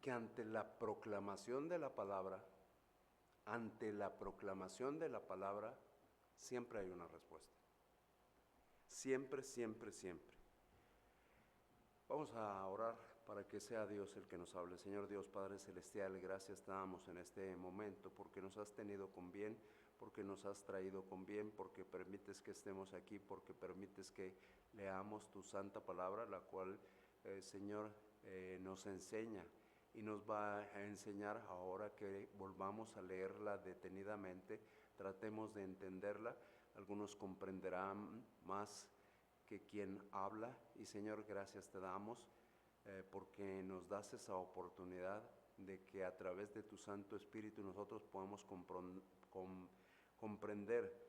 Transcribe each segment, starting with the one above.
que ante la proclamación de la palabra, siempre hay una respuesta. Siempre, siempre, siempre. Vamos a orar para que sea Dios el que nos hable. Señor Dios, Padre Celestial, gracias te damos en este momento porque nos has tenido con bien, porque nos has traído con bien, porque permites que estemos aquí, porque permites que leamos tu santa palabra, la cual, Señor, nos enseña y nos va a enseñar ahora que volvamos a leerla detenidamente, tratemos de entenderla. Algunos comprenderán más que quien habla, y Señor, gracias te damos porque nos das esa oportunidad de que a través de tu Santo Espíritu nosotros podamos comprender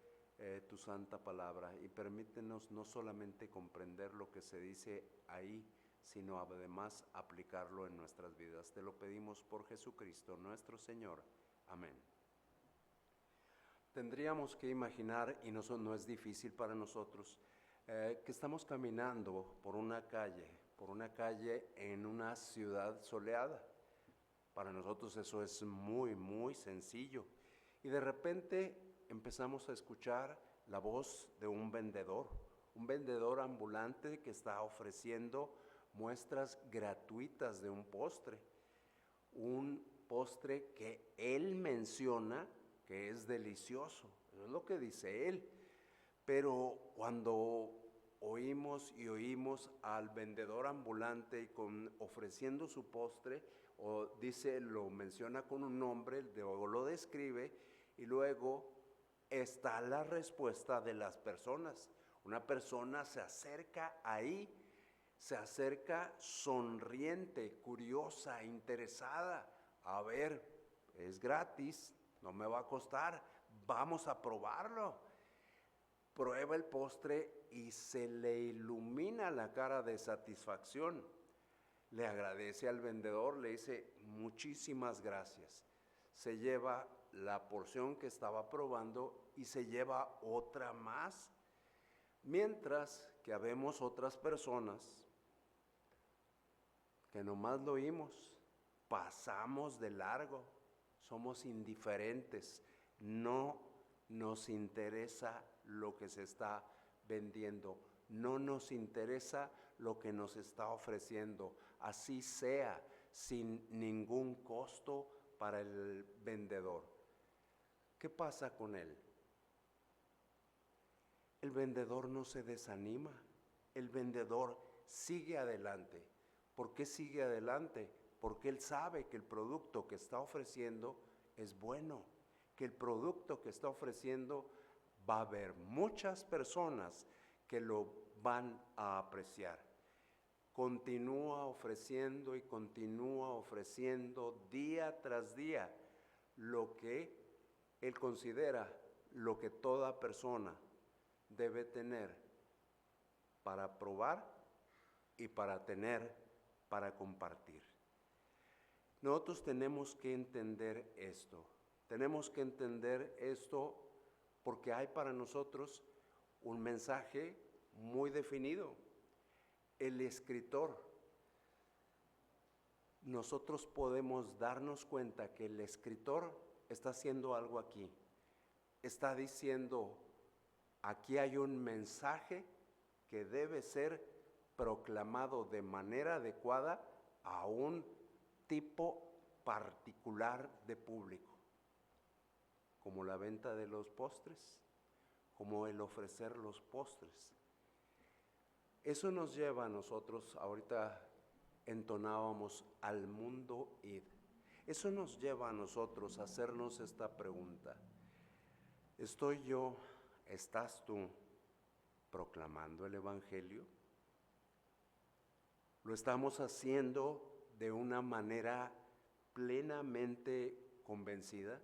tu santa palabra, y permítenos no solamente comprender lo que se dice ahí, sino además aplicarlo en nuestras vidas. Te lo pedimos por Jesucristo nuestro Señor. Amén. Tendríamos que imaginar, y no es difícil para nosotros, que estamos caminando por una calle en una ciudad soleada. Para nosotros eso es muy, muy sencillo. Y de repente empezamos a escuchar la voz de un vendedor ambulante que está ofreciendo muestras gratuitas de un postre que él menciona que es delicioso. Eso es lo que dice él. Pero cuando oímos al vendedor ambulante ofreciendo su postre, lo menciona con un nombre, luego lo describe, y luego está la respuesta de las personas. Una persona se acerca sonriente, curiosa, interesada. A ver, es gratis, no me va a costar, vamos a probarlo. Prueba el postre y se le ilumina la cara de satisfacción. Le agradece al vendedor, le dice muchísimas gracias. Se lleva la porción que estaba probando y se lleva otra más. Mientras que habemos otras personas que nomás lo oímos, pasamos de largo, somos indiferentes, no nos interesa lo que se está vendiendo, no nos interesa lo que nos está ofreciendo, así sea sin ningún costo para el vendedor. ¿Qué pasa con él? El vendedor no se desanima, el vendedor sigue adelante. ¿Por qué sigue adelante? Porque él sabe que el producto que está ofreciendo es bueno, que el producto que está ofreciendo va a haber muchas personas que lo van a apreciar. Continúa ofreciendo y continúa ofreciendo día tras día lo que él considera, lo que toda persona debe tener para probar y para compartir. Nosotros tenemos que entender esto. Tenemos que entender esto porque hay para nosotros un mensaje muy definido. El escritor, nosotros podemos darnos cuenta que el escritor está haciendo algo aquí. Está diciendo, aquí hay un mensaje que debe ser proclamado de manera adecuada a un tipo particular de público, como la venta de los postres, como el ofrecer los postres. Eso nos lleva a nosotros, ahorita entonábamos al mundo id. Eso nos lleva a nosotros a hacernos esta pregunta. ¿Estás tú proclamando el Evangelio? ¿Lo estamos haciendo de una manera plenamente convencida?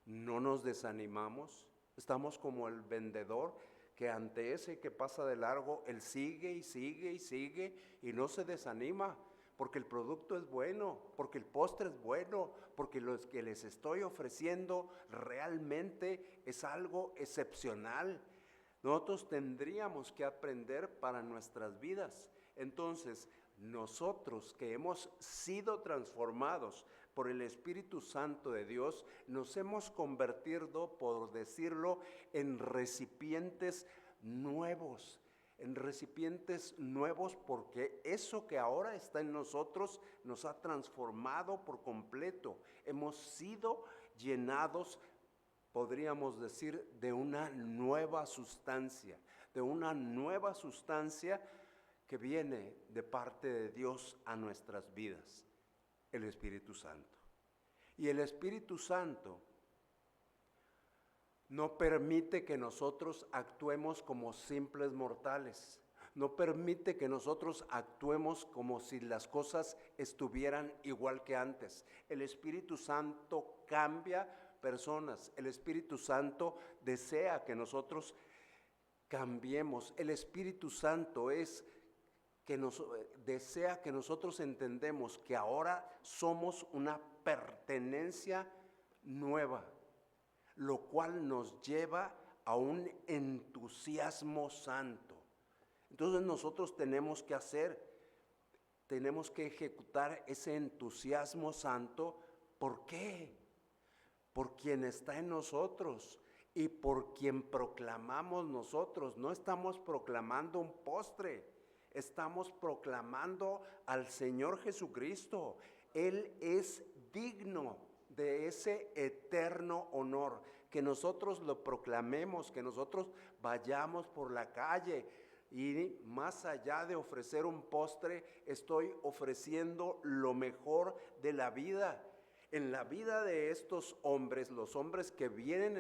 ¿No nos desanimamos? ¿Estamos como el vendedor que ante ese que pasa de largo, él sigue y sigue y sigue y no se desanima? Porque el producto es bueno, porque el postre es bueno, porque lo que les estoy ofreciendo realmente es algo excepcional. Nosotros tendríamos que aprender para nuestras vidas. Entonces, nosotros que hemos sido transformados por el Espíritu Santo de Dios, nos hemos convertido, por decirlo, en recipientes nuevos. En recipientes nuevos, porque eso que ahora está en nosotros nos ha transformado por completo. Hemos sido llenados, podríamos decir, de una nueva sustancia, que viene de parte de Dios a nuestras vidas, el Espíritu Santo. Y el Espíritu Santo no permite que nosotros actuemos como simples mortales. No permite que nosotros actuemos como si las cosas estuvieran igual que antes. El Espíritu Santo cambia personas. El Espíritu Santo desea que nosotros cambiemos. El Espíritu Santo desea que nosotros entendemos que ahora somos una pertenencia nueva, lo cual nos lleva a un entusiasmo santo. Entonces nosotros tenemos que ejecutar ese entusiasmo santo. ¿Por qué? Por quien está en nosotros y por quien proclamamos nosotros. No estamos proclamando un postre, estamos proclamando al Señor Jesucristo. Él es digno de ese eterno honor, que nosotros lo proclamemos, que nosotros vayamos por la calle y más allá de ofrecer un postre, estoy ofreciendo lo mejor de la vida. En la vida de estos hombres, los hombres que vienen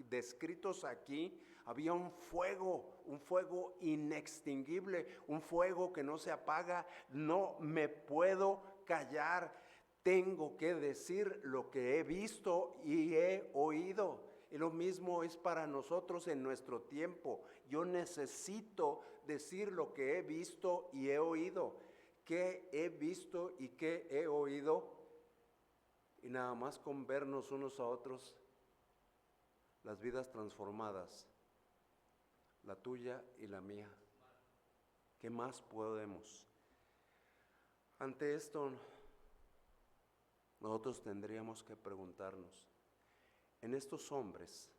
descritos aquí, había un fuego inextinguible, un fuego que no se apaga. No me puedo callar, tengo que decir lo que he visto y he oído. Y lo mismo es para nosotros en nuestro tiempo. Yo necesito decir lo que he visto y he oído. ¿Qué he visto y qué he oído? Y nada más con vernos unos a otros, las vidas transformadas, la tuya y la mía. ¿Qué más podemos? Ante esto, nosotros tendríamos que preguntarnos, en estos hombres,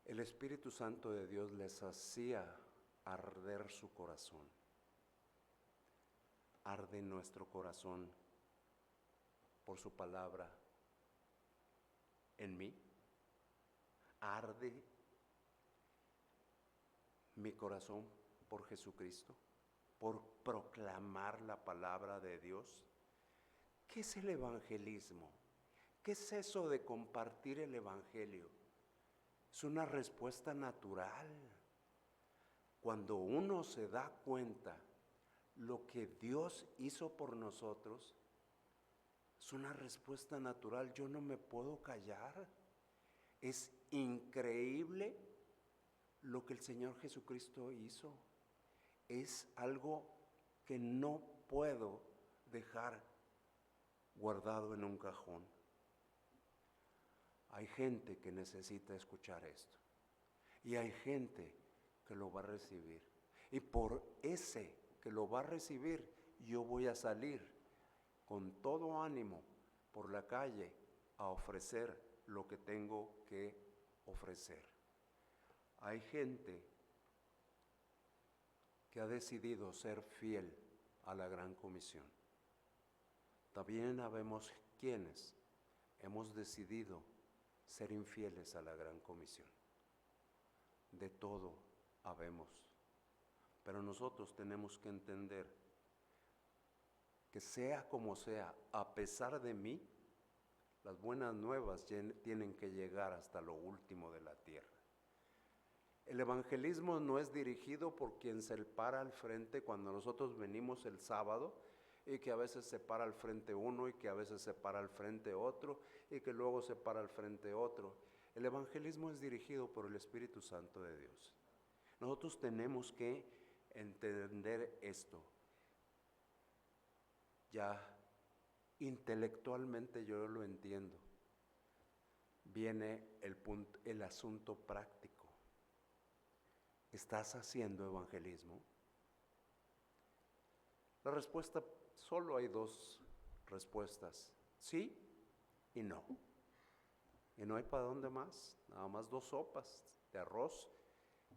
el Espíritu Santo de Dios les hacía arder su corazón. Arde nuestro corazón por su palabra en mí. Arde mi corazón por Jesucristo, por proclamar la palabra de Dios. ¿Qué es el evangelismo? ¿Qué es eso de compartir el evangelio? Es una respuesta natural. Cuando uno se da cuenta lo que Dios hizo por nosotros, es una respuesta natural. Yo no me puedo callar. Es increíble lo que el Señor Jesucristo hizo. Es algo que no puedo dejar guardado en un cajón. Hay gente que necesita escuchar esto y hay gente que lo va a recibir, y por ese que lo va a recibir yo voy a salir con todo ánimo por la calle a ofrecer lo que tengo que ofrecer. Hay gente que ha decidido ser fiel a la Gran Comisión. También habemos quienes hemos decidido ser infieles a la Gran Comisión. De todo habemos, pero nosotros tenemos que entender que sea como sea, a pesar de mí, las buenas nuevas tienen que llegar hasta lo último de la tierra. El evangelismo no es dirigido por quien se para al frente cuando nosotros venimos el sábado, y que a veces se para al frente uno y que a veces se para al frente otro y que luego se para al frente otro. El evangelismo es dirigido por el Espíritu Santo de Dios. Nosotros tenemos que entender esto. Ya intelectualmente yo lo entiendo. Viene el asunto práctico. ¿Estás haciendo evangelismo? La respuesta, solo hay dos respuestas, sí y no. Y no hay para dónde más, nada más dos sopas de arroz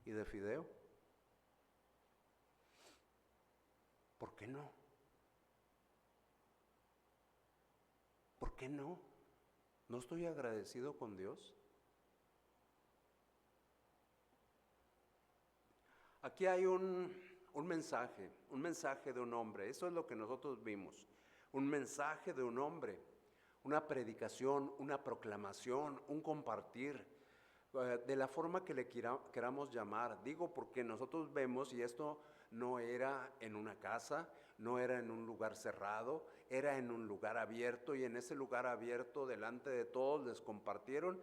y de fideo. ¿Por qué no? ¿Por qué no? ¿No estoy agradecido con Dios? Aquí hay un mensaje de un hombre. Eso es lo que nosotros vimos. Un mensaje de un hombre, una predicación, una proclamación, un compartir, de la forma que le queramos llamar. Digo porque nosotros vemos, y esto no era en una casa, no era en un lugar cerrado, era en un lugar abierto, y en ese lugar abierto delante de todos les compartieron.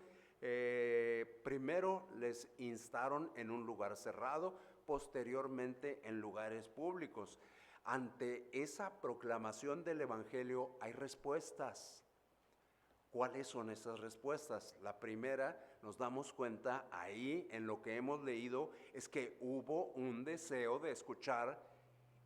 Primero les instaron en un lugar cerrado, posteriormente en lugares públicos. Ante esa proclamación del Evangelio hay respuestas. ¿Cuáles son esas respuestas? La primera, nos damos cuenta ahí en lo que hemos leído, es que hubo un deseo de escuchar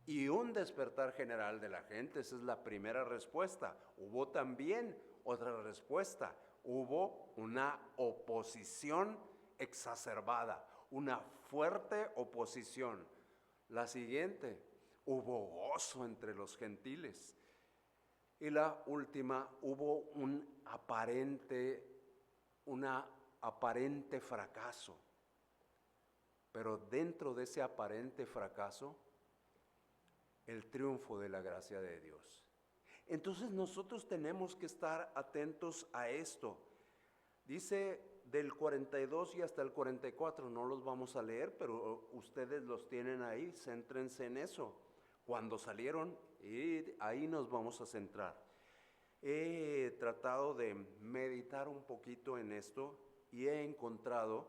y un despertar general de la gente. Esa es la primera respuesta. Hubo también otra respuesta. Hubo una oposición exacerbada, una fuerte oposición. La siguiente, hubo gozo entre los gentiles. Y la última, hubo un aparente fracaso. Pero dentro de ese aparente fracaso, el triunfo de la gracia de Dios. Entonces nosotros tenemos que estar atentos a esto. Dice del 42 y hasta el 44, no los vamos a leer, pero ustedes los tienen ahí, céntrense en eso. Cuando salieron, y ahí nos vamos a centrar. He tratado de meditar un poquito en esto y he encontrado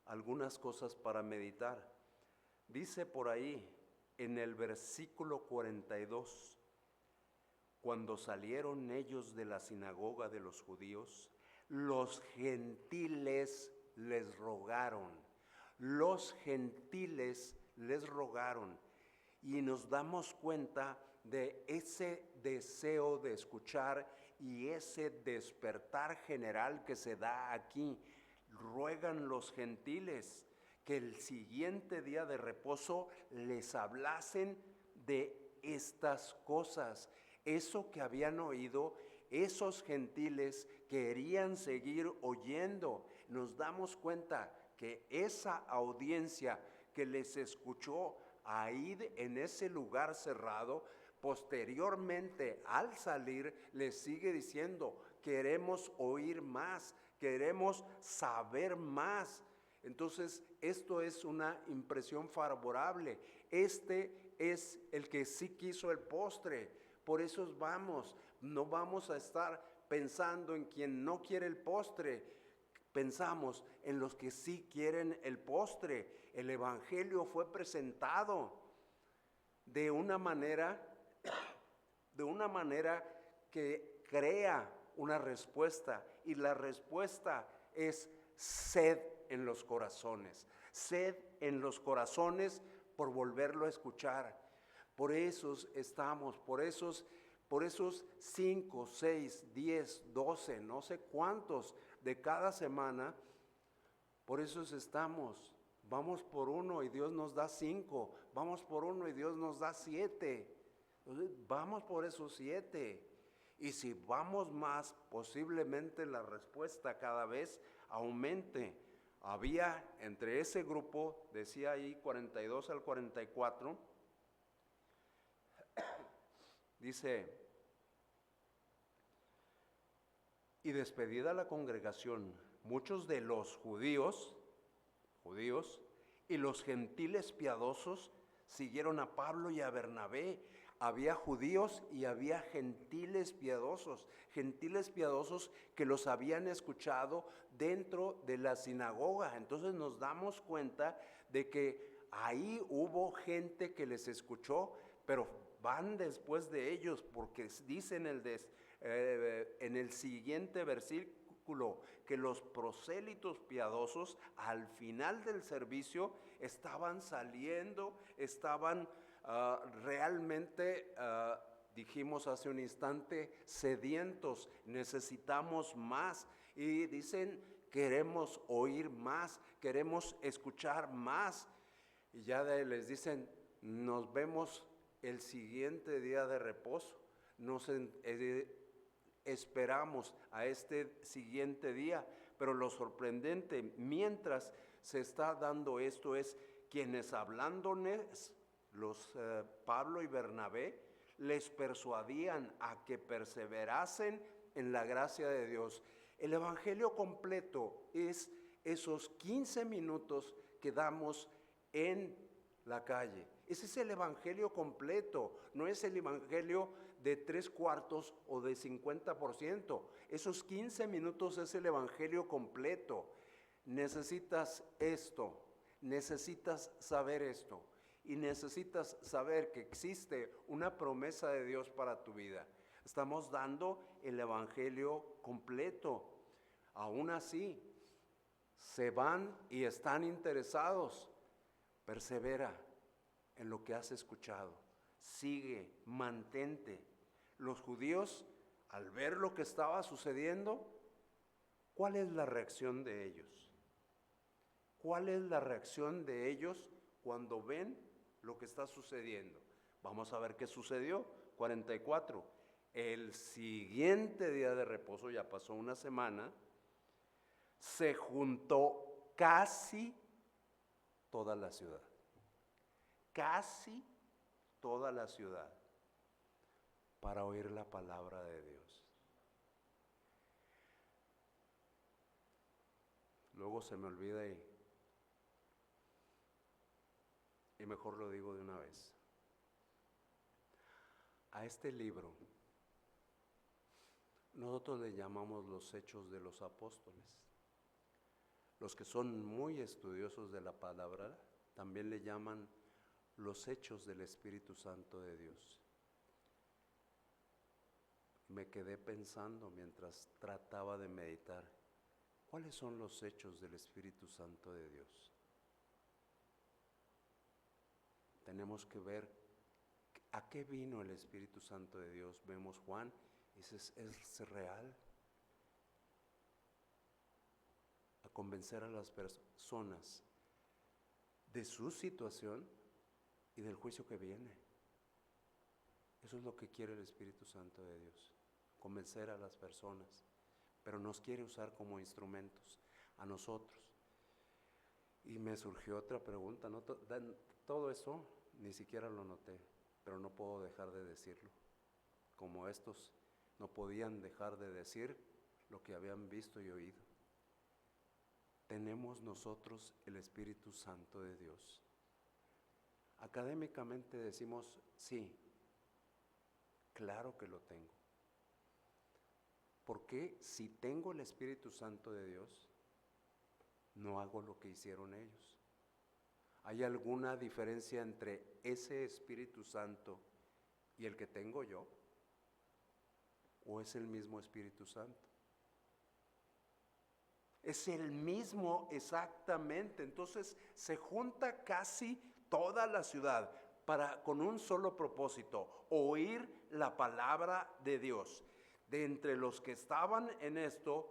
algunas cosas para meditar. Dice por ahí, en el versículo 42, cuando salieron ellos de la sinagoga de los judíos, los gentiles les rogaron. Los gentiles les rogaron. Y nos damos cuenta de ese deseo de escuchar y ese despertar general que se da aquí. Ruegan los gentiles que el siguiente día de reposo les hablasen de estas cosas. Eso que habían oído, esos gentiles querían seguir oyendo. Nos damos cuenta que esa audiencia que les escuchó ahí en ese lugar cerrado, posteriormente al salir les sigue diciendo, queremos oír más, queremos saber más. Entonces esto es una impresión favorable. Este es el que sí quiso el postre. Por eso no vamos a estar pensando en quien no quiere el postre. Pensamos en los que sí quieren el postre. El Evangelio fue presentado de una manera que crea una respuesta, y la respuesta es sed en los corazones. Sed en los corazones por volverlo a escuchar. Por esos 5, 6, 10, 12, no sé cuántos de cada semana, por esos estamos. Vamos por uno y Dios nos da 5, vamos por uno y Dios nos da 7. Entonces, vamos por esos 7. Y si vamos más, posiblemente la respuesta cada vez aumente. Había entre ese grupo, decía ahí 42 al 44, dice, y despedida la congregación, muchos de los judíos y los gentiles piadosos siguieron a Pablo y a Bernabé. Había judíos y había gentiles piadosos que los habían escuchado dentro de la sinagoga. Entonces nos damos cuenta de que ahí hubo gente que les escuchó, pero van después de ellos, porque dice en el siguiente versículo que los prosélitos piadosos al final del servicio estaban saliendo, estaban realmente, dijimos hace un instante, sedientos, necesitamos más. Y dicen, queremos oír más, queremos escuchar más. Y ya les dicen, nos vemos el siguiente día de reposo. Nos esperamos a este siguiente día. Pero lo sorprendente, mientras se está dando esto, es quienes hablándoles, Pablo y Bernabé, les persuadían a que perseverasen en la gracia de Dios. El evangelio completo es esos 15 minutos que damos en la calle. Ese es el evangelio completo, no es el evangelio de 3/4 o de 50%. Esos 15 minutos es el evangelio completo. Necesitas esto, necesitas saber esto y necesitas saber que existe una promesa de Dios para tu vida. Estamos dando el evangelio completo. Aún así, se van y están interesados. Persevera en lo que has escuchado. Sigue, mantente. Los judíos, al ver lo que estaba sucediendo, ¿cuál es la reacción de ellos? ¿Cuál es la reacción de ellos cuando ven lo que está sucediendo? Vamos a ver qué sucedió. 44. El siguiente día de reposo, ya pasó una semana, se juntó casi toda la ciudad. Casi toda la ciudad para oír la palabra de Dios. Luego se me olvida y mejor lo digo de una vez. A este libro nosotros le llamamos los Hechos de los Apóstoles. Los que son muy estudiosos de la palabra también le llaman los Hechos del Espíritu Santo de Dios. Me quedé pensando mientras trataba de meditar, ¿cuáles son los hechos del Espíritu Santo de Dios? Tenemos que ver a qué vino el Espíritu Santo de Dios. Vemos Juan, es real. A convencer a las personas de su situación y del juicio que viene. Eso es lo que quiere el Espíritu Santo de Dios, convencer a las personas, pero nos quiere usar como instrumentos a nosotros. Y me surgió otra pregunta, ¿no? Todo eso ni siquiera lo noté, pero no puedo dejar de decirlo, como estos no podían dejar de decir lo que habían visto y oído. Tenemos nosotros el Espíritu Santo de Dios. Académicamente decimos, sí, claro que lo tengo. ¿Por qué si tengo el Espíritu Santo de Dios, no hago lo que hicieron ellos? ¿Hay alguna diferencia entre ese Espíritu Santo y el que tengo yo? ¿O es el mismo Espíritu Santo? Es el mismo exactamente. Entonces se junta casi toda la ciudad con un solo propósito: oír la palabra de Dios. De entre los que estaban en esto,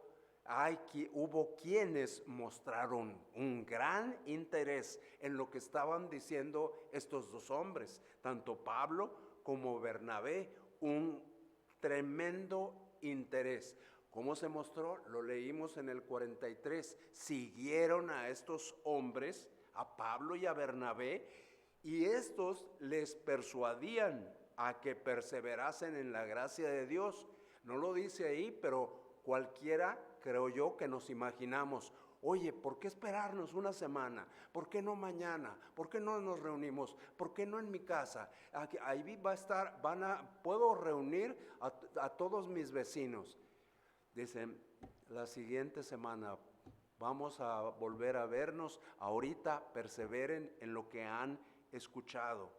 hubo quienes mostraron un gran interés en lo que estaban diciendo estos dos hombres, tanto Pablo como Bernabé, un tremendo interés. ¿Cómo se mostró? Lo leímos en el 43. Siguieron a estos hombres, a Pablo y a Bernabé, y estos les persuadían a que perseverasen en la gracia de Dios. No lo dice ahí, pero cualquiera, creo yo, que nos imaginamos, oye, ¿por qué esperarnos una semana? ¿Por qué no mañana? ¿Por qué no nos reunimos? ¿Por qué no en mi casa? Ahí va a estar, puedo reunir a todos mis vecinos. Dicen, la siguiente semana vamos a volver a vernos. Ahorita perseveren en lo que han escuchado.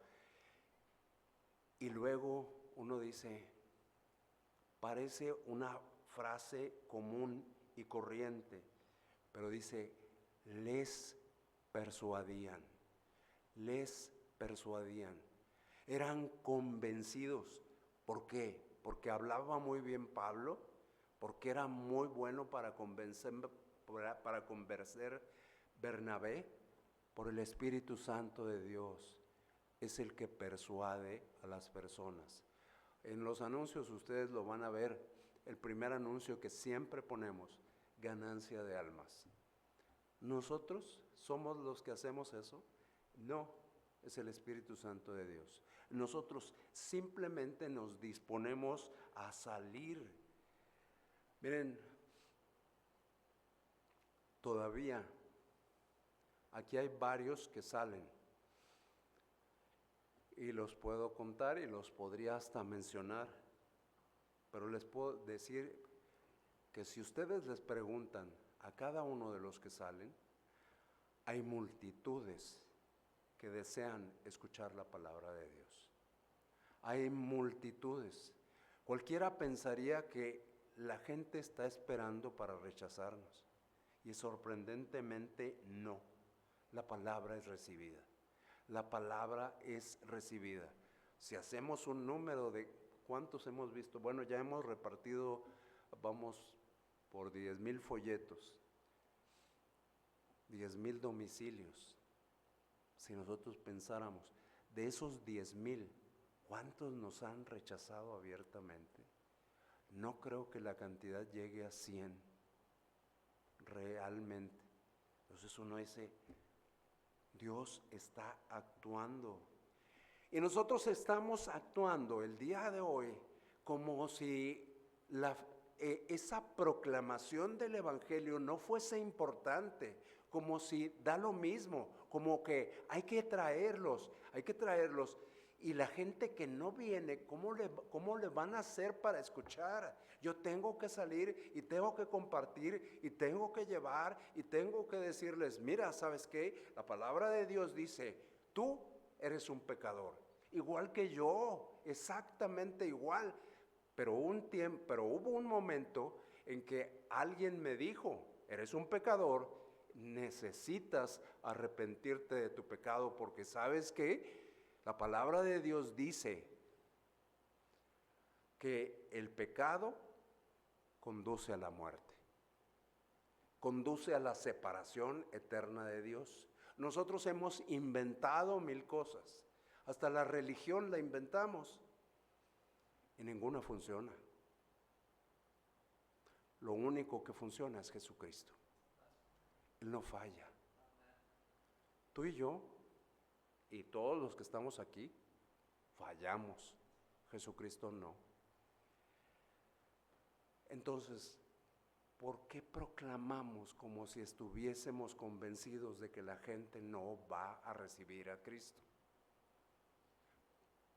Y luego uno dice, parece una frase común y corriente, pero dice, les persuadían. eran convencidos. ¿Por qué? Porque hablaba muy bien Pablo, porque era muy bueno para convencer Bernabé. Por el Espíritu Santo de Dios es el que persuade a las personas. En los anuncios ustedes lo van a ver, el primer anuncio que siempre ponemos, ganancia de almas. ¿Nosotros somos los que hacemos eso? No, es el Espíritu Santo de Dios. Nosotros simplemente nos disponemos a salir. Miren, todavía aquí hay varios que salen y los puedo contar y los podría hasta mencionar, pero les puedo decir que si ustedes les preguntan a cada uno de los que salen, hay multitudes que desean escuchar la palabra de Dios. Hay multitudes. Cualquiera pensaría que la gente está esperando para rechazarnos, y sorprendentemente no. La palabra es recibida. La palabra es recibida. Si hacemos un número de cuántos hemos visto, bueno, ya hemos repartido, vamos por 10,000 folletos, 10,000 domicilios. Si nosotros pensáramos, de esos 10,000, ¿cuántos nos han rechazado abiertamente? No creo que la cantidad llegue a 100, realmente. Entonces uno dice, Dios está actuando. Y nosotros estamos actuando el día de hoy como si esa proclamación del Evangelio no fuese importante, como si da lo mismo, como que hay que traerlos. Y la gente que no viene, ¿cómo le van a hacer para escuchar? Yo tengo que salir y tengo que compartir y tengo que llevar y tengo que decirles, mira, ¿sabes qué? La palabra de Dios dice, tú eres un pecador, igual que yo, exactamente igual. Pero hubo un momento en que alguien me dijo, eres un pecador, necesitas arrepentirte de tu pecado, porque ¿sabes qué? La palabra de Dios dice que el pecado conduce a la muerte, conduce a la separación eterna de Dios. Nosotros hemos inventado 1000 cosas, hasta la religión la inventamos y ninguna funciona. Lo único que funciona es Jesucristo. Él no falla. Tú y yo y todos los que estamos aquí fallamos. Jesucristo no. Entonces, ¿por qué proclamamos como si estuviésemos convencidos de que la gente no va a recibir a Cristo?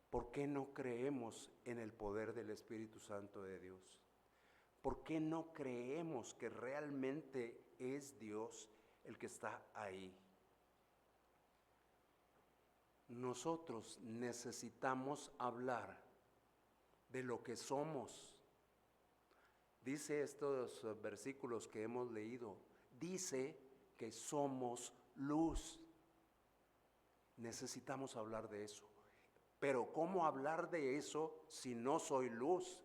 ¿Por qué no creemos en el poder del Espíritu Santo de Dios? ¿Por qué no creemos que realmente es Dios el que está ahí? Nosotros necesitamos hablar de lo que somos. Dice estos versículos que hemos leído, dice que somos luz. Necesitamos hablar de eso. Pero ¿cómo hablar de eso si no soy luz?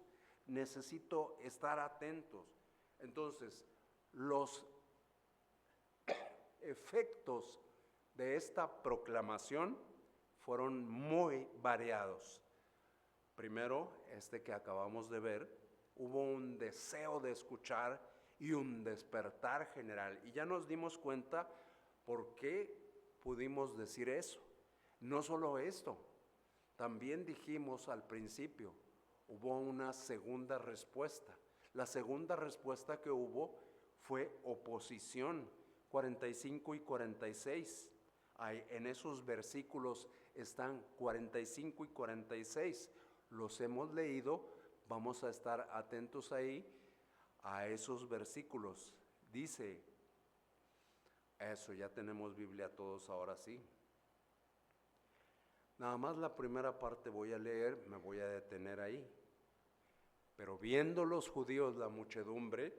Necesito estar atentos. Entonces, los efectos de esta proclamación fueron muy variados. Primero, que acabamos de ver, hubo un deseo de escuchar y un despertar general. Y ya nos dimos cuenta por qué pudimos decir eso. No solo esto, también dijimos al principio, hubo una segunda respuesta. La segunda respuesta que hubo fue oposición, 45 y 46. En esos versículos están 45 y 46. Los hemos leído, vamos a estar atentos ahí a esos versículos. Dice, eso, ya tenemos Biblia todos ahora sí. Nada más la primera parte voy a leer, me voy a detener ahí. Pero viendo los judíos la muchedumbre,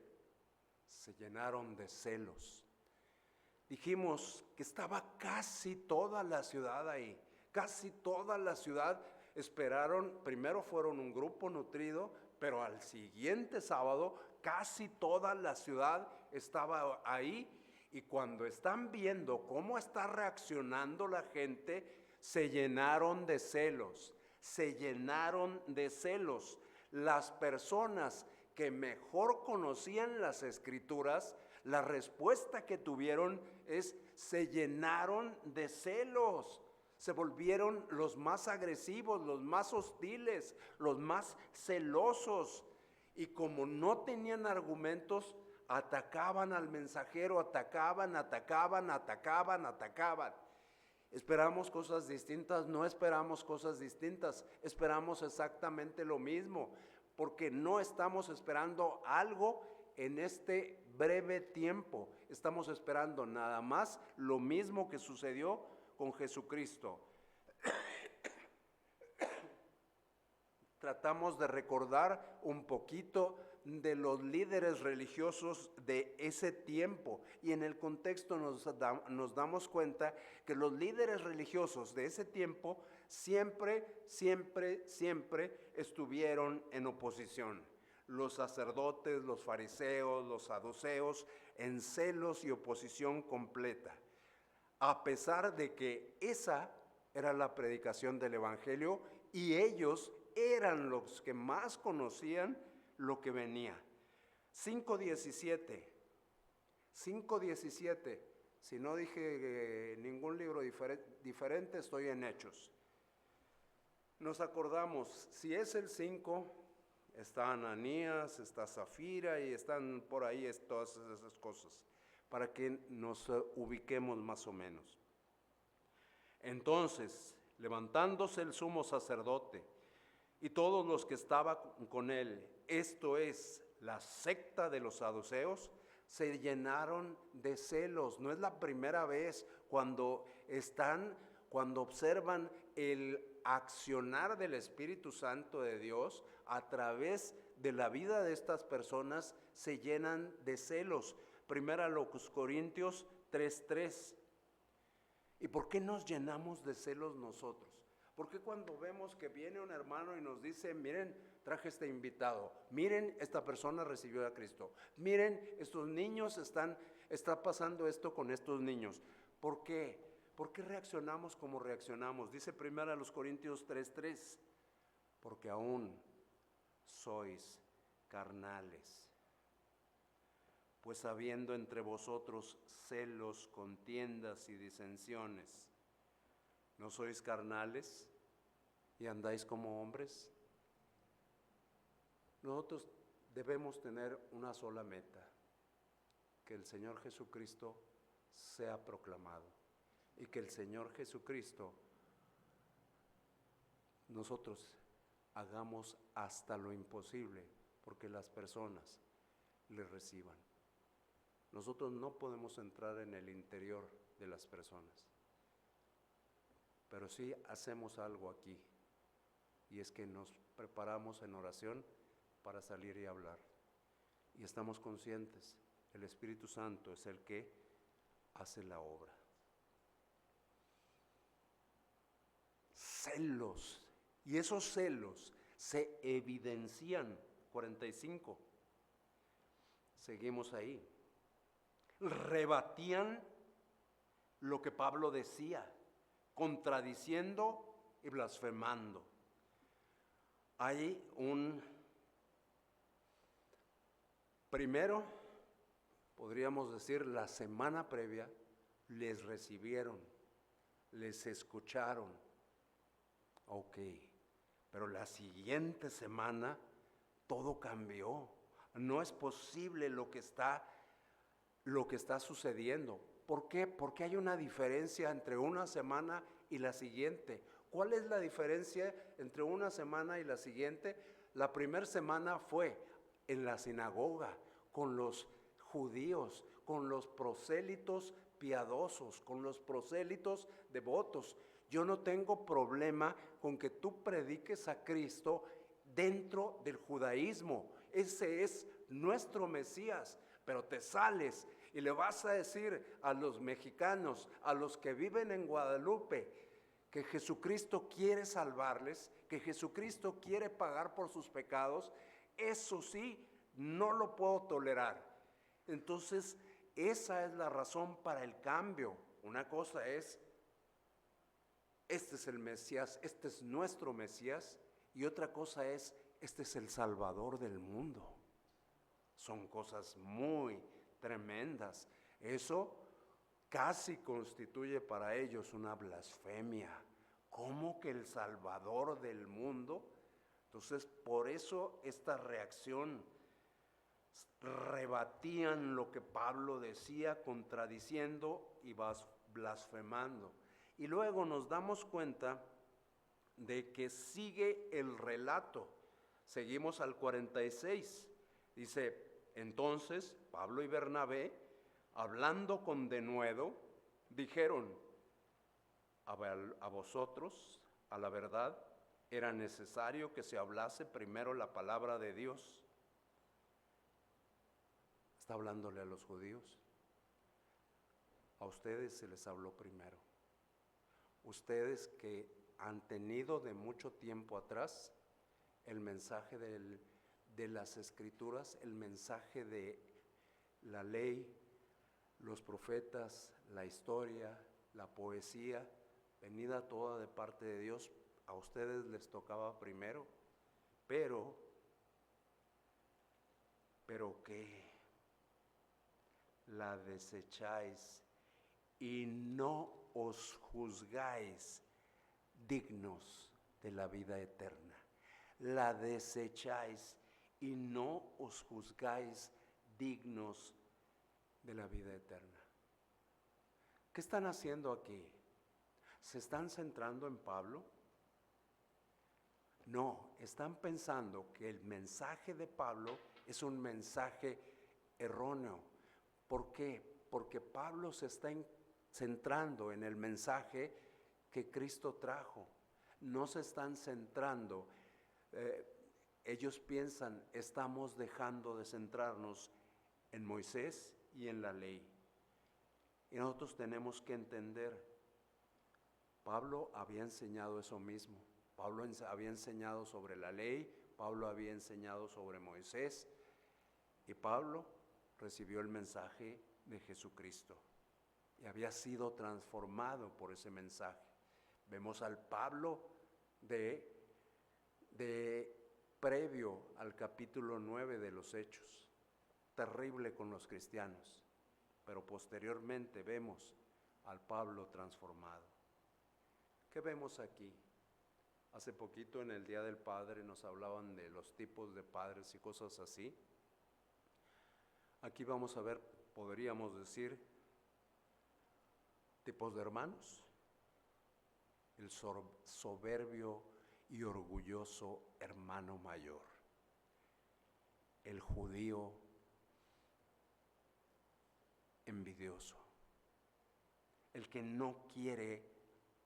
se llenaron de celos. Dijimos que estaba casi toda la ciudad ahí, Casi toda la ciudad esperaron, primero fueron un grupo nutrido, pero al siguiente sábado casi toda la ciudad estaba ahí, y cuando están viendo cómo está reaccionando la gente, se llenaron de celos, se llenaron de celos. Las personas que mejor conocían las Escrituras, la respuesta que tuvieron es: se llenaron de celos. Se volvieron los más agresivos, los más hostiles, los más celosos. Y como no tenían argumentos, atacaban al mensajero, atacaban. Esperamos cosas distintas, no esperamos cosas distintas, esperamos exactamente lo mismo, porque no estamos esperando algo en este breve tiempo. Estamos esperando nada más lo mismo que sucedió con Jesucristo. Tratamos de recordar un poquito de los líderes religiosos de ese tiempo, y en el contexto nos damos cuenta que los líderes religiosos de ese tiempo siempre estuvieron en oposición. Los sacerdotes, los fariseos, los saduceos, en celos y oposición completa, a pesar de que esa era la predicación del evangelio y ellos eran los que más conocían lo que venía. 5:17, si no dije ningún libro diferente, estoy en Hechos. Nos acordamos, si es el 5, está Ananías, está Zafira y están por ahí todas esas cosas, para que nos ubiquemos más o menos. Entonces, levantándose el sumo sacerdote y todos los que estaban con él, esto es, la secta de los saduceos, se llenaron de celos. No es la primera vez cuando observan el accionar del Espíritu Santo de Dios a través de la vida de estas personas, se llenan de celos. Primera los Corintios 3:3. ¿Y por qué nos llenamos de celos nosotros? Porque cuando vemos que viene un hermano y nos dice: miren, traje este invitado, miren, esta persona recibió a Cristo, miren, estos niños está pasando esto con estos niños? ¿Por qué? ¿Por qué reaccionamos como reaccionamos? Dice primero a los Corintios 3:3, porque aún sois carnales. Pues habiendo entre vosotros celos, contiendas y disensiones, ¿no sois carnales y andáis como hombres? Nosotros debemos tener una sola meta: que el Señor Jesucristo sea proclamado, y que el Señor Jesucristo, nosotros hagamos hasta lo imposible porque las personas le reciban. Nosotros no podemos entrar en el interior de las personas, pero sí hacemos algo aquí, y es que nos preparamos en oración para salir y hablar, y estamos conscientes, el Espíritu Santo es el que hace la obra. Celos, y esos celos se evidencian. 45, seguimos ahí. Rebatían lo que Pablo decía, contradiciendo y blasfemando. Hay primero, podríamos decir, la semana previa les recibieron, les escucharon, ok, pero la siguiente semana todo cambió. No es posible lo que está sucediendo. ¿Por qué? Porque hay una diferencia entre una semana y la siguiente. ¿Cuál es la diferencia entre una semana y la siguiente? La primera semana fue en la sinagoga, con los judíos, con los prosélitos piadosos, con los prosélitos devotos. Yo no tengo problema con que tú prediques a Cristo dentro del judaísmo. Ese es nuestro Mesías. Pero te sales y le vas a decir a los mexicanos, a los que viven en Guadalupe, que Jesucristo quiere salvarles, que Jesucristo quiere pagar por sus pecados, eso sí, no lo puedo tolerar. Entonces, esa es la razón para el cambio. Una cosa es, este es el Mesías, este es nuestro Mesías, y otra cosa es, este es el Salvador del mundo. Son cosas muy tremendas. Eso casi constituye para ellos una blasfemia. ¿Cómo que el Salvador del mundo? Entonces, por eso esta reacción, rebatían lo que Pablo decía, contradiciendo y blasfemando. Y luego nos damos cuenta de que sigue el relato. Seguimos al 46. Dice, entonces Pablo y Bernabé, hablando con denuedo, dijeron, a vosotros, a la verdad, era necesario que se hablase primero la palabra de Dios. Está hablándole a los judíos. A ustedes se les habló primero. Ustedes que han tenido de mucho tiempo atrás el mensaje de las Escrituras, el mensaje de la ley, los profetas, la historia, la poesía, venida toda de parte de Dios, a ustedes les tocaba primero, pero que la desecháis y no os juzgáis dignos de la vida eterna. La desecháis y no os juzgáis dignos de la vida eterna. ¿Qué están haciendo aquí? ¿Se están centrando en Pablo? No, están pensando que el mensaje de Pablo es un mensaje erróneo. ¿Por qué? Porque Pablo se está centrando en el mensaje que Cristo trajo. No se están centrando, ellos piensan, estamos dejando de centrarnos en Moisés y en la ley. Y nosotros tenemos que entender, Pablo había enseñado eso mismo. Pablo había enseñado sobre la ley, Pablo había enseñado sobre Moisés, y Pablo recibió el mensaje de Jesucristo y había sido transformado por ese mensaje. Vemos al Pablo de previo al capítulo 9 de los Hechos, terrible con los cristianos, pero posteriormente vemos al Pablo transformado. ¿Qué vemos aquí? Hace poquito en el Día del Padre nos hablaban de los tipos de padres y cosas así. Aquí vamos a ver, podríamos decir, tipos de hermanos. El soberbio y orgulloso hermano mayor. El judío envidioso. El que no quiere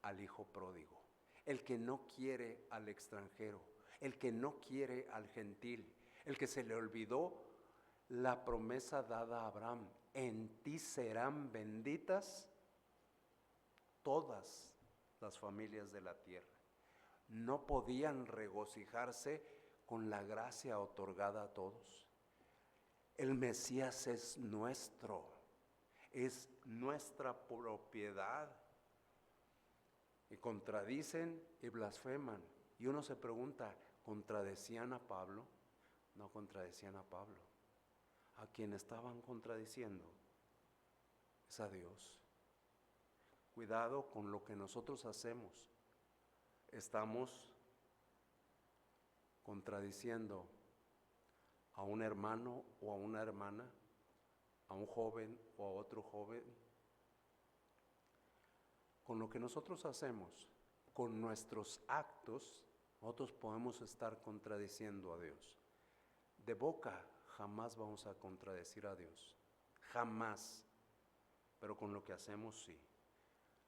al hijo pródigo. El que no quiere al extranjero. El que no quiere al gentil. El que se le olvidó la promesa dada a Abraham: en ti serán benditas todas las familias de la tierra. No podían regocijarse con la gracia otorgada a todos. El Mesías es nuestro, es nuestra propiedad. Y contradicen y blasfeman. Y uno se pregunta, ¿contradecían a Pablo? No contradecían a Pablo. A quien estaban contradiciendo es a Dios. Cuidado con lo que nosotros hacemos. Estamos contradiciendo a un hermano o a una hermana, a un joven o a otro joven. Con lo que nosotros hacemos, con nuestros actos, nosotros podemos estar contradiciendo a Dios. De boca jamás vamos a contradecir a Dios, jamás, pero con lo que hacemos sí.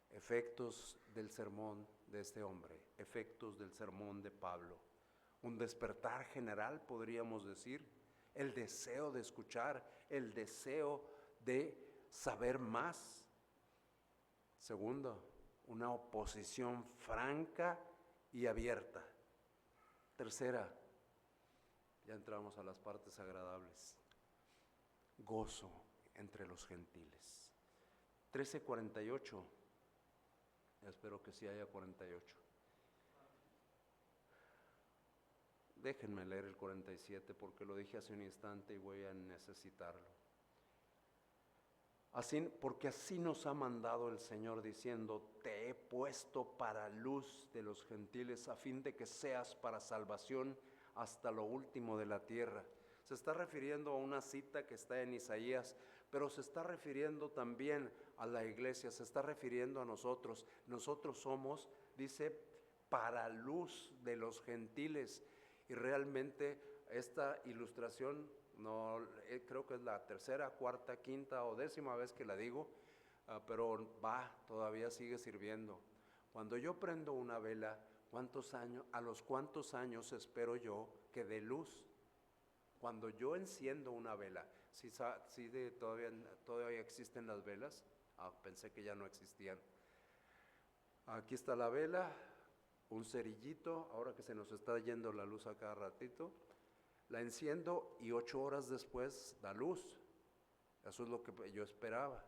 Efectos del sermón de este hombre, efectos del sermón de Pablo, un despertar general podríamos decir, el deseo de escuchar, el deseo de saber más. Segundo, una oposición franca y abierta. Tercera, ya entramos a las partes agradables, gozo entre los gentiles. 13:48, espero que sí haya 48. Déjenme leer el 47 porque lo dije hace un instante y voy a necesitarlo. Porque así nos ha mandado el Señor diciendo: te he puesto para luz de los gentiles, a fin de que seas para salvación hasta lo último de la tierra. Se está refiriendo a una cita que está en Isaías, pero se está refiriendo también a la iglesia, se está refiriendo a nosotros. Nosotros somos, dice, para luz de los gentiles. Y realmente esta ilustración, no, creo que es la tercera, cuarta, quinta o 10ª vez que la digo, pero todavía sigue sirviendo. Cuando yo prendo una vela, ¿a los cuántos años espero yo que dé luz? Cuando yo enciendo una vela, todavía existen las velas. Pensé que ya no existían. Aquí está la vela, un cerillito, ahora que se nos está yendo la luz a cada ratito. La enciendo y 8 horas después da luz. Eso es lo que yo esperaba.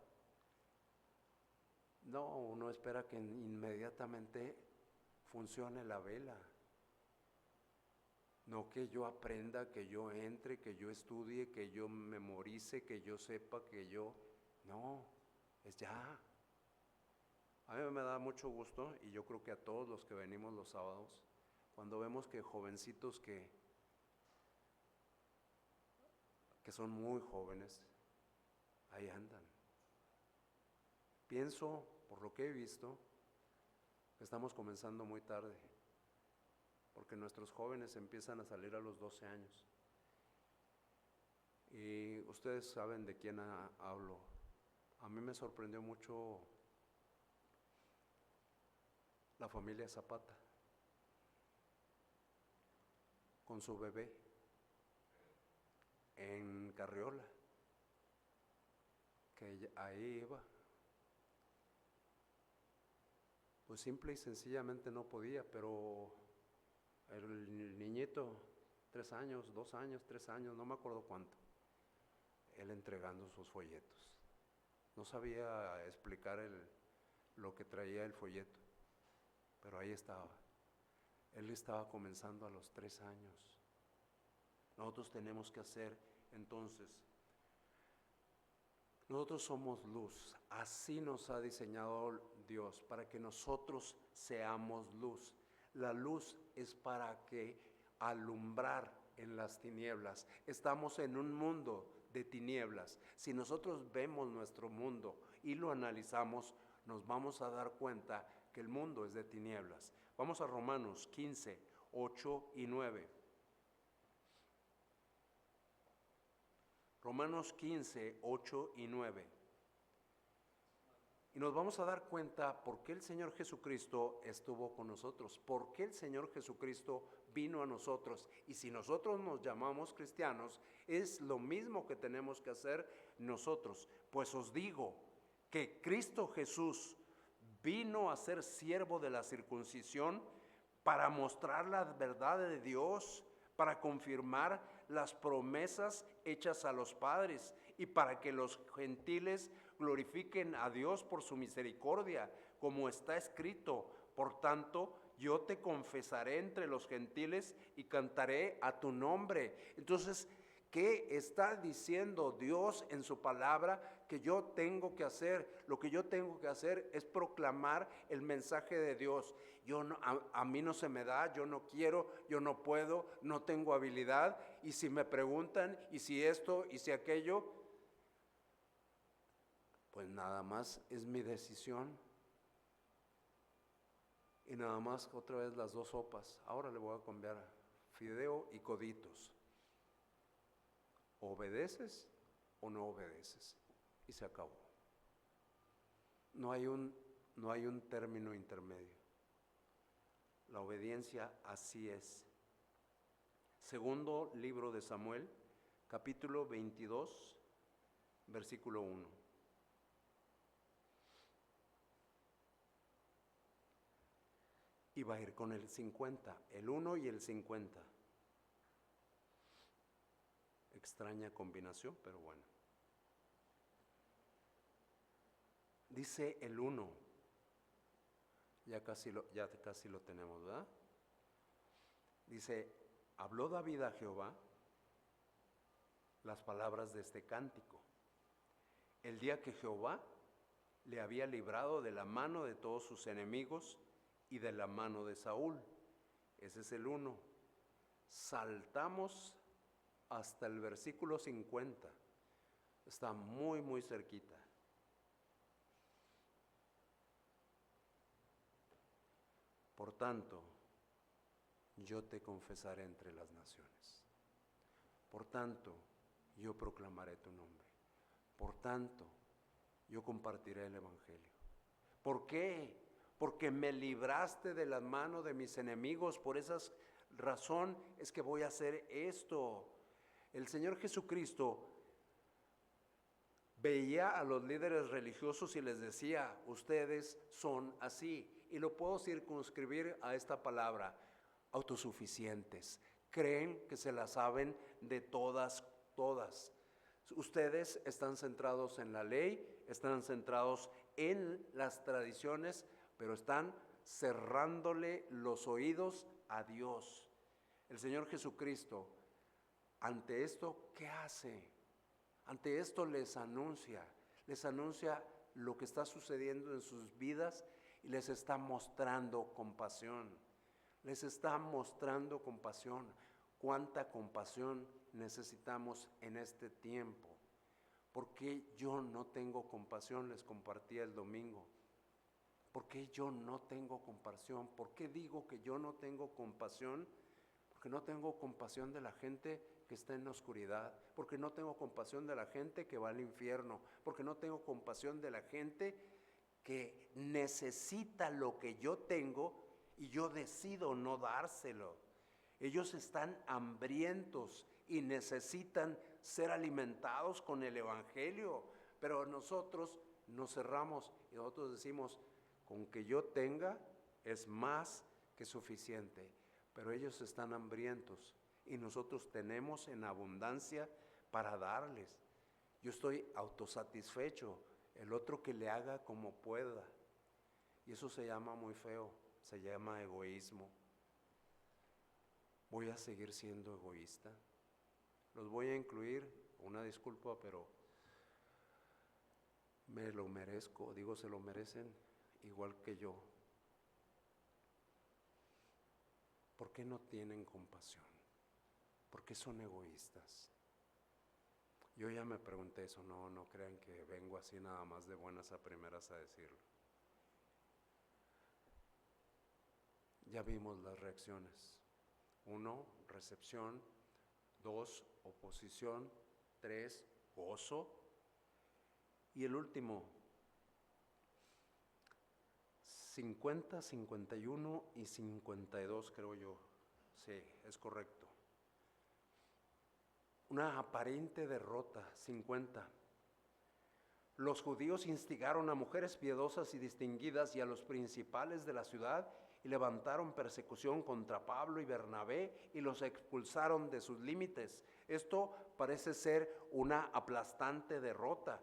No, uno espera que inmediatamente funcione la vela. No que yo aprenda, que yo entre, que yo estudie, que yo memorice, que yo sepa, No, es ya. A mí me da mucho gusto, y yo creo que a todos los que venimos los sábados, cuando vemos que jovencitos que son muy jóvenes, ahí andan. Pienso, por lo que he visto, que estamos comenzando muy tarde, porque nuestros jóvenes empiezan a salir a los 12 años. Y ustedes saben de quién hablo. A mí me sorprendió mucho la familia Zapata, con su bebé en carriola, que ahí iba. Pues simple y sencillamente no podía, pero el niñito, 3 años, 2 años, 3 años, no me acuerdo cuánto, él entregando sus folletos. No sabía explicar lo que traía el folleto, pero ahí estaba. Él estaba comenzando a los 3 años. Nosotros tenemos que hacer entonces, nosotros somos luz, así nos ha diseñado Dios, para que nosotros seamos luz. La luz es para que alumbrar en las tinieblas. Estamos en un mundo de tinieblas. Si nosotros vemos nuestro mundo y lo analizamos, nos vamos a dar cuenta que el mundo es de tinieblas. Vamos a Romanos 15, 8 y 9. Romanos 15, 8 y 9. Y nos vamos a dar cuenta por qué el Señor Jesucristo estuvo con nosotros, por qué el Señor Jesucristo vino a nosotros. Y si nosotros nos llamamos cristianos, es lo mismo que tenemos que hacer nosotros. Pues os digo que Cristo Jesús vino a ser siervo de la circuncisión para mostrar la verdad de Dios, para confirmar las promesas hechas a los padres y para que los gentiles glorifiquen a Dios por su misericordia, como está escrito: por tanto, yo te confesaré entre los gentiles y cantaré a tu nombre. Entonces, ¿qué está diciendo Dios en su palabra que yo tengo que hacer? Lo que yo tengo que hacer es proclamar el mensaje de Dios. A mí no se me da, yo no quiero, yo no puedo, no tengo habilidad. Y si me preguntan, y si esto, y si aquello, pues nada más es mi decisión. Y nada más otra vez las 2 sopas. Ahora le voy a cambiar fideo y coditos. ¿Obedeces o no obedeces? Y se acabó. No hay un término intermedio. La obediencia así es. Segundo libro de Samuel, capítulo 22, versículo 1. y va a ir con el 50, el 1 y el 50. Extraña combinación, pero bueno. Dice el 1, ya casi lo tenemos, ¿verdad? Dice, habló David a Jehová las palabras de este cántico, el día que Jehová le había librado de la mano de todos sus enemigos y de la mano de Saúl. Ese es el 1. Saltamos hasta el versículo 50. Está muy, muy cerquita. Por tanto, yo te confesaré entre las naciones. Por tanto, yo proclamaré tu nombre. Por tanto, yo compartiré el evangelio. ¿Por qué? Porque me libraste de las manos de mis enemigos. Por esa razón es que voy a hacer esto. El Señor Jesucristo veía a los líderes religiosos y les decía, ustedes son así. Y lo puedo circunscribir a esta palabra, autosuficientes. Creen que se la saben de todas. Ustedes están centrados en la ley, están centrados en las tradiciones, pero están cerrándole los oídos a Dios. El Señor Jesucristo, ante esto, ¿qué hace? Ante esto les anuncia lo que está sucediendo en sus vidas y les está mostrando compasión. Les está mostrando compasión. ¿Cuánta compasión necesitamos en este tiempo? ¿Por qué yo no tengo compasión? Les compartía el domingo. ¿Por qué yo no tengo compasión? ¿Por qué digo que yo no tengo compasión? Porque no tengo compasión de la gente que está en la oscuridad, porque no tengo compasión de la gente que va al infierno, porque no tengo compasión de la gente que necesita lo que yo tengo y yo decido no dárselo. Ellos están hambrientos y necesitan ser alimentados con el evangelio, pero nosotros nos cerramos y nosotros decimos, con que yo tenga es más que suficiente, pero ellos están hambrientos y nosotros tenemos en abundancia para darles. Yo estoy autosatisfecho, el otro que le haga como pueda. Y eso se llama muy feo, se llama egoísmo. ¿Voy a seguir siendo egoísta? Los voy a incluir, una disculpa, pero me lo merezco, digo, se lo merecen igual que yo. ¿Por qué no tienen compasión? ¿Por qué son egoístas? Yo ya me pregunté eso, no crean que vengo así nada más de buenas a primeras a decirlo. Ya vimos las reacciones. 1, recepción. 2, oposición. 3, gozo. Y el último, 50, 51 y 52 creo yo. Sí, es correcto. Una aparente derrota, 50. Los judíos instigaron a mujeres piadosas y distinguidas y a los principales de la ciudad y levantaron persecución contra Pablo y Bernabé y los expulsaron de sus límites. Esto parece ser una aplastante derrota.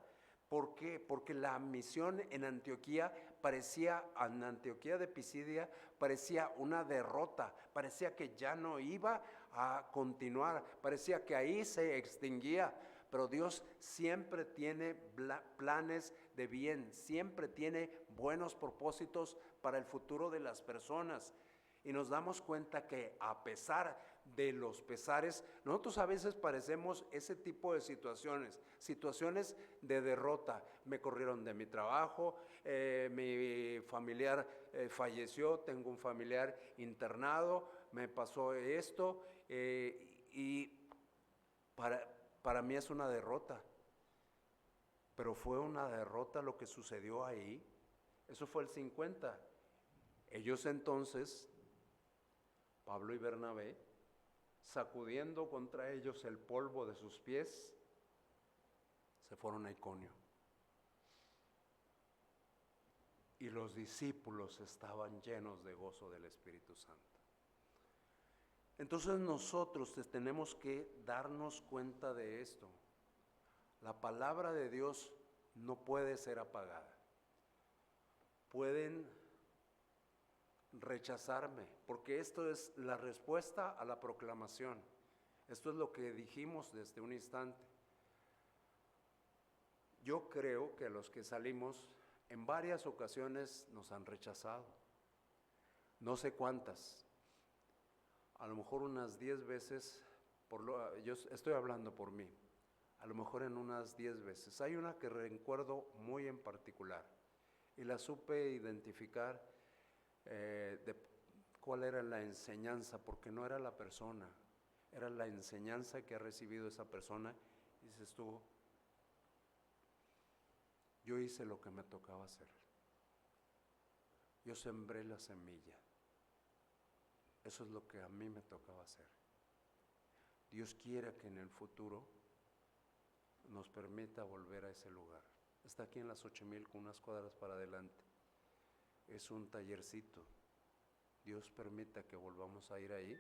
¿Por qué? Porque la misión en Antioquía de Pisidia, parecía una derrota, parecía que ya no iba a continuar, parecía que ahí se extinguía, pero Dios siempre tiene planes de bien, siempre tiene buenos propósitos para el futuro de las personas. Y nos damos cuenta que a pesar de los pesares, nosotros a veces parecemos ese tipo de situaciones de derrota. Me corrieron de mi trabajo, mi familiar falleció, tengo un familiar internado, me pasó esto, y para mí es una derrota. Pero fue una derrota lo que sucedió ahí. Eso fue el 50. Ellos entonces, Pablo y Bernabé, sacudiendo contra ellos el polvo de sus pies, se fueron a Iconio. y los discípulos estaban llenos de gozo del Espíritu Santo. Entonces nosotros tenemos que darnos cuenta de esto. La palabra de Dios no puede ser apagada. Pueden rechazarme, porque esto es la respuesta a la proclamación. Esto es lo que dijimos desde un instante. Yo creo que los que salimos en varias ocasiones nos han rechazado. No sé cuántas. A lo mejor unas 10 veces, yo estoy hablando por mí, a lo mejor en unas 10 veces. Hay una que recuerdo muy en particular y la supe identificar de cuál era la enseñanza, porque no era la persona, era la enseñanza que ha recibido esa persona. Y dices tú, yo hice lo que me tocaba hacer. Yo sembré la semilla. Eso es lo que a mí me tocaba hacer. Dios quiera que en el futuro nos permita volver a ese lugar. Está aquí en las 8000, con unas cuadras para adelante. Es un tallercito. Dios permita que volvamos a ir ahí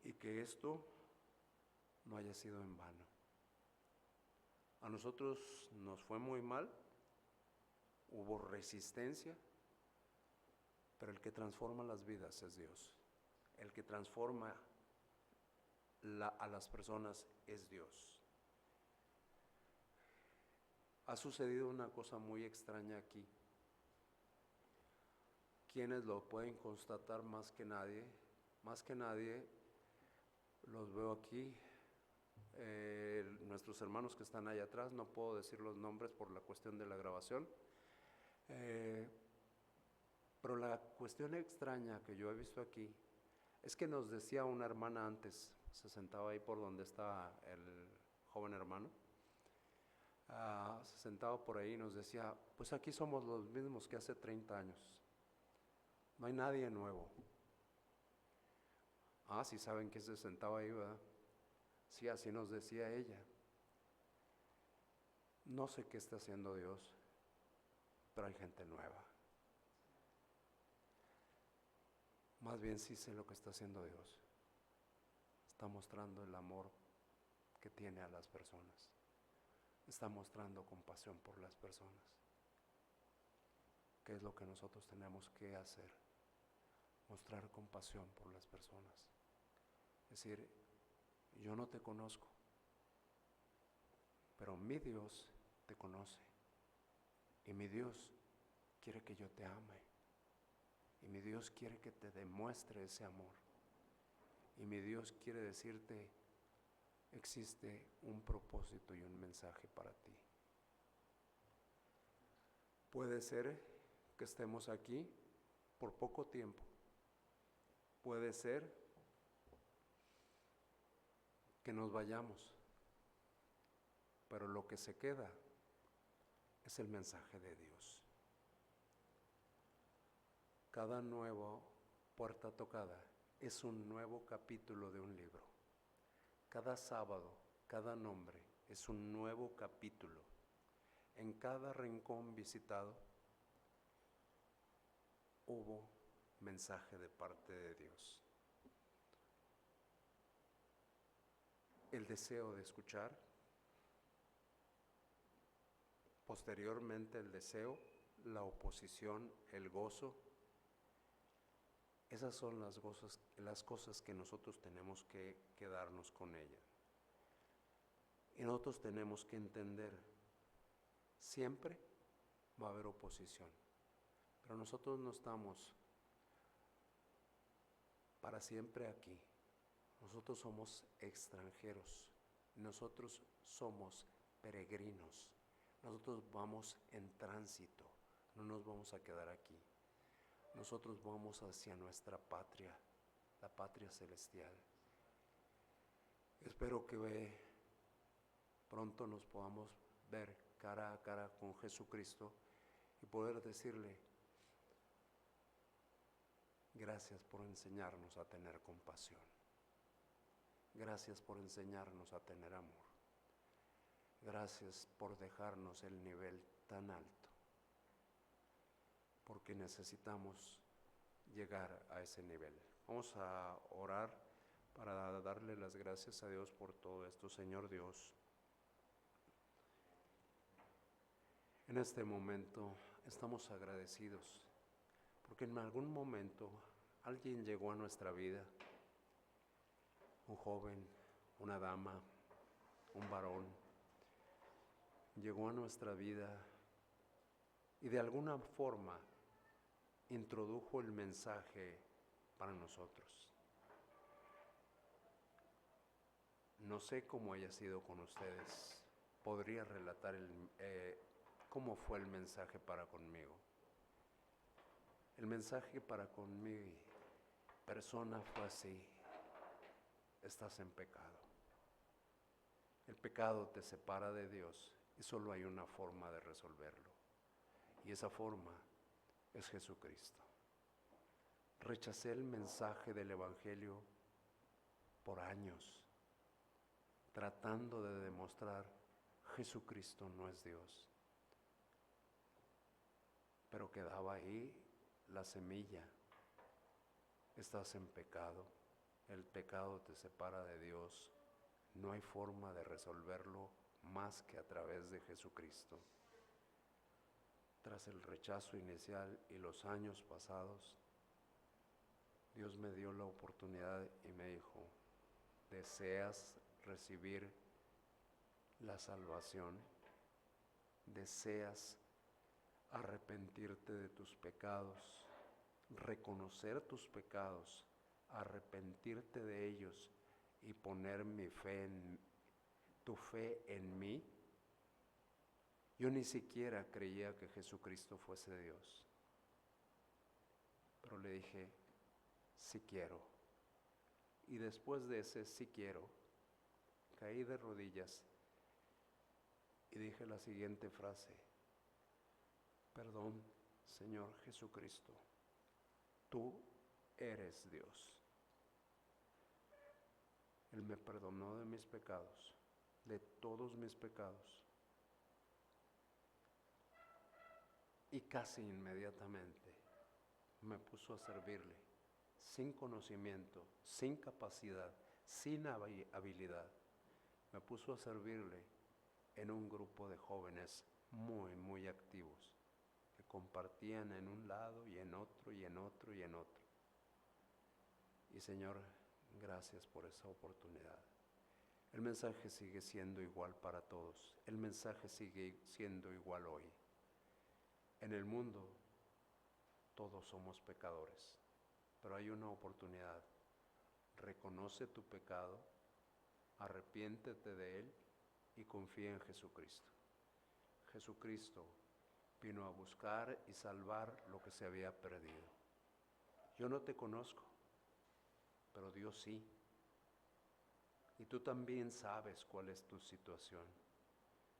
y que esto no haya sido en vano. A nosotros nos fue muy mal, hubo resistencia, pero el que transforma las vidas es Dios. El que transforma a las personas es Dios. Ha sucedido una cosa muy extraña aquí. Quienes lo pueden constatar más que nadie los veo aquí. Nuestros hermanos que están allá atrás, no puedo decir los nombres por la cuestión de la grabación, pero la cuestión extraña que yo he visto aquí es que nos decía una hermana antes, se sentaba ahí por donde está el joven hermano, se sentaba por ahí y nos decía, pues aquí somos los mismos que hace 30 años, no hay nadie nuevo. Sí saben que se sentaba ahí, ¿verdad? Sí, así nos decía ella. No sé qué está haciendo Dios, pero hay gente nueva. Más bien sí sé lo que está haciendo Dios. Está mostrando el amor que tiene a las personas. Está mostrando compasión por las personas. ¿Qué es lo que nosotros tenemos que hacer? Mostrar compasión por las personas. Es decir, yo no te conozco, pero mi Dios te conoce. Y mi Dios quiere que yo te ame. Y mi Dios quiere que te demuestre ese amor. Y mi Dios quiere decirte, existe un propósito y un mensaje para ti. Puede ser que estemos aquí por poco tiempo. Puede ser que nos vayamos, pero lo que se queda es el mensaje de Dios. Cada nueva puerta tocada es un nuevo capítulo de un libro. Cada sábado, cada nombre es un nuevo capítulo. En cada rincón visitado hubo mensaje de parte de Dios. El deseo de escuchar, posteriormente el deseo, la oposición, el gozo. Esas son las cosas que nosotros tenemos que quedarnos con ellas. Y nosotros tenemos que entender, siempre va a haber oposición, pero nosotros no estamos para siempre aquí. Nosotros somos extranjeros, nosotros somos peregrinos, nosotros vamos en tránsito, no nos vamos a quedar aquí. Nosotros vamos hacia nuestra patria, la patria celestial. Espero que pronto nos podamos ver cara a cara con Jesucristo y poder decirle, gracias por enseñarnos a tener compasión. Gracias por enseñarnos a tener amor. Gracias por dejarnos el nivel tan alto. porque necesitamos llegar a ese nivel. Vamos a orar para darle las gracias a Dios por todo esto. Señor Dios, en este momento estamos agradecidos porque en algún momento alguien llegó a nuestra vida, un joven, una dama, un varón, llegó a nuestra vida y de alguna forma introdujo el mensaje para nosotros. No sé cómo haya sido con ustedes. Podría relatar cómo fue el mensaje para conmigo. El mensaje para con mi persona fue así: estás en pecado. El pecado te separa de Dios y solo hay una forma de resolverlo. Y esa forma es Jesucristo. Rechacé el mensaje del Evangelio por años, tratando de demostrar Jesucristo no es Dios. Pero quedaba ahí la semilla: estás en pecado, el pecado te separa de Dios, no hay forma de resolverlo más que a través de Jesucristo. Tras el rechazo inicial y los años pasados, Dios me dio la oportunidad y me dijo: ¿deseas recibir la salvación? ¿Deseas arrepentirte de tus pecados, reconocer tus pecados, arrepentirte de ellos y poner tu fe en mí? Yo ni siquiera creía que Jesucristo fuese Dios, pero le dije: sí quiero. Y después de ese sí quiero, caí de rodillas y dije la siguiente frase: perdón, Señor Jesucristo, tú eres Dios. Él me perdonó de mis pecados, de todos mis pecados. Y casi inmediatamente me puso a servirle, sin conocimiento, sin capacidad, sin habilidad. Me puso a servirle en un grupo de jóvenes muy, muy activos, que compartían en un lado y en otro y en otro y en otro. Y Señor, gracias por esa oportunidad. El mensaje sigue siendo igual para todos. El mensaje sigue siendo igual hoy. En el mundo todos somos pecadores, pero hay una oportunidad. Reconoce tu pecado, arrepiéntete de él y confía en Jesucristo. Jesucristo vino a buscar y salvar lo que se había perdido. Yo no te conozco, pero Dios sí. Y tú también sabes cuál es tu situación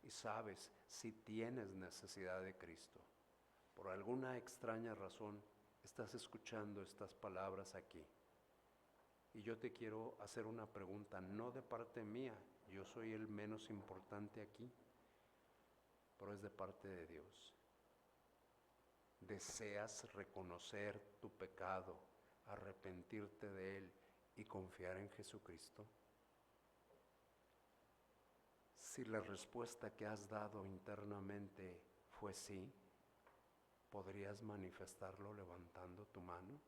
y sabes si tienes necesidad de Cristo. Por alguna extraña razón estás escuchando estas palabras aquí. Y yo te quiero hacer una pregunta, no de parte mía, yo soy el menos importante aquí, pero es de parte de Dios. ¿Deseas reconocer tu pecado, arrepentirte de él y confiar en Jesucristo? Si la respuesta que has dado internamente fue sí, ¿podrías manifestarlo levantando tu mano?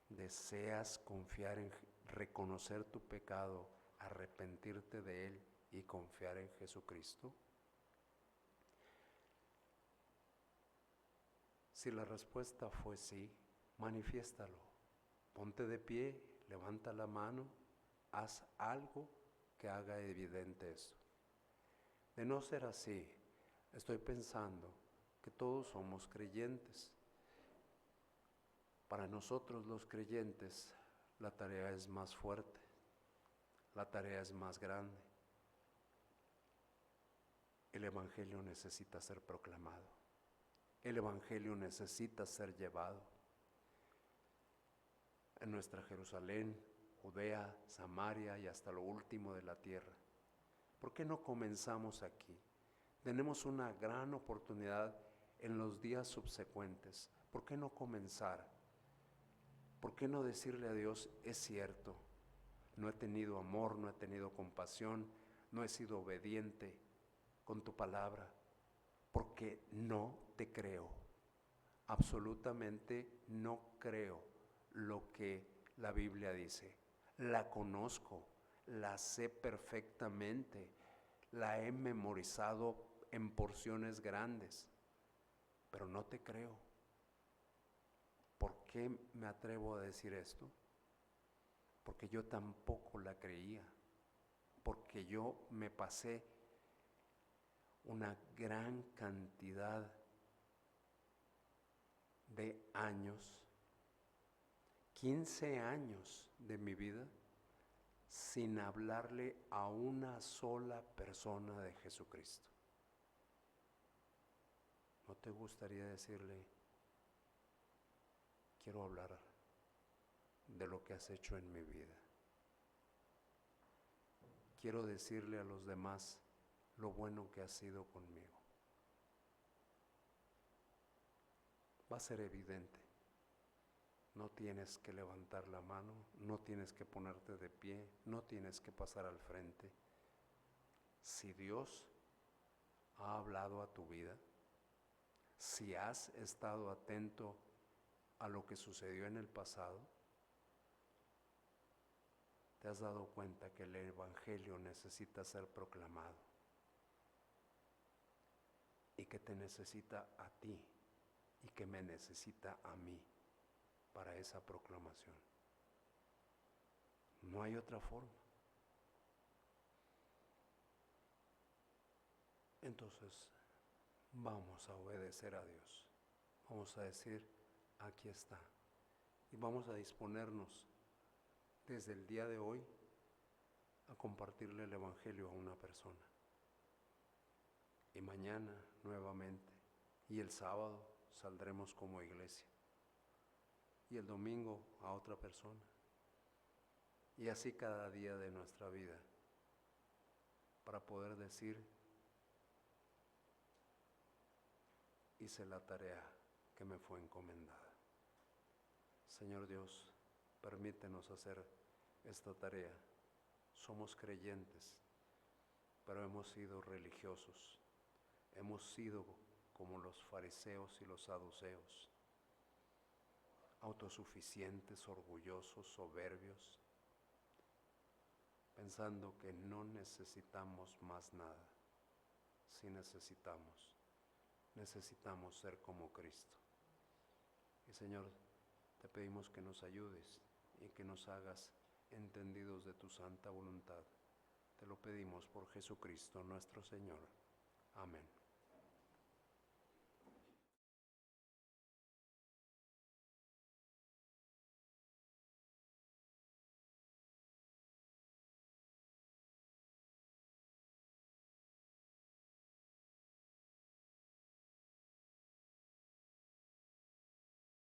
¿Deseas confiar reconocer tu pecado, arrepentirte de él y confiar en Jesucristo? Si la respuesta fue sí, manifiéstalo. Ponte de pie, levanta la mano, haz algo que haga evidente esto. De no ser así, estoy pensando que todos somos creyentes. Para nosotros los creyentes, la tarea es más fuerte, la tarea es más grande. El Evangelio necesita ser proclamado, el Evangelio necesita ser llevado. En nuestra Jerusalén, Judea, Samaria y hasta lo último de la tierra. ¿Por qué no comenzamos aquí? Tenemos una gran oportunidad en los días subsecuentes. ¿Por qué no comenzar? ¿Por qué no decirle a Dios, es cierto, no he tenido amor, no he tenido compasión, no he sido obediente con tu palabra, porque no te creo, absolutamente no creo lo que la Biblia dice. La conozco, la sé perfectamente, la he memorizado en porciones grandes, pero no te creo. ¿Por qué me atrevo a decir esto? Porque yo tampoco la creía, porque yo me pasé una gran cantidad de años, 15 años de mi vida, sin hablarle a una sola persona de Jesucristo. ¿No te gustaría decirle, quiero hablar de lo que has hecho en mi vida? Quiero decirle a los demás lo bueno que has sido conmigo. Va a ser evidente. No tienes que levantar la mano, no tienes que ponerte de pie, no tienes que pasar al frente. Si Dios ha hablado a tu vida, si has estado atento a lo que sucedió en el pasado, te has dado cuenta que el Evangelio necesita ser proclamado y que te necesita a ti y que me necesita a mí para esa proclamación. No hay otra forma. Entonces, vamos a obedecer a Dios. Vamos a decir, aquí está. Y vamos a disponernos desde el día de hoy a compartirle el Evangelio a una persona. Y mañana nuevamente. Y el sábado saldremos como iglesia. Y el domingo a otra persona. Y así cada día de nuestra vida, para poder decir, hice la tarea que me fue encomendada. Señor Dios, permítenos hacer esta tarea. Somos creyentes, pero hemos sido religiosos. Hemos sido como los fariseos y los saduceos, autosuficientes, orgullosos, soberbios, pensando que no necesitamos más nada. Sí necesitamos ser como Cristo. Y Señor, te pedimos que nos ayudes y que nos hagas entendidos de tu santa voluntad. Te lo pedimos por Jesucristo nuestro Señor. Amén.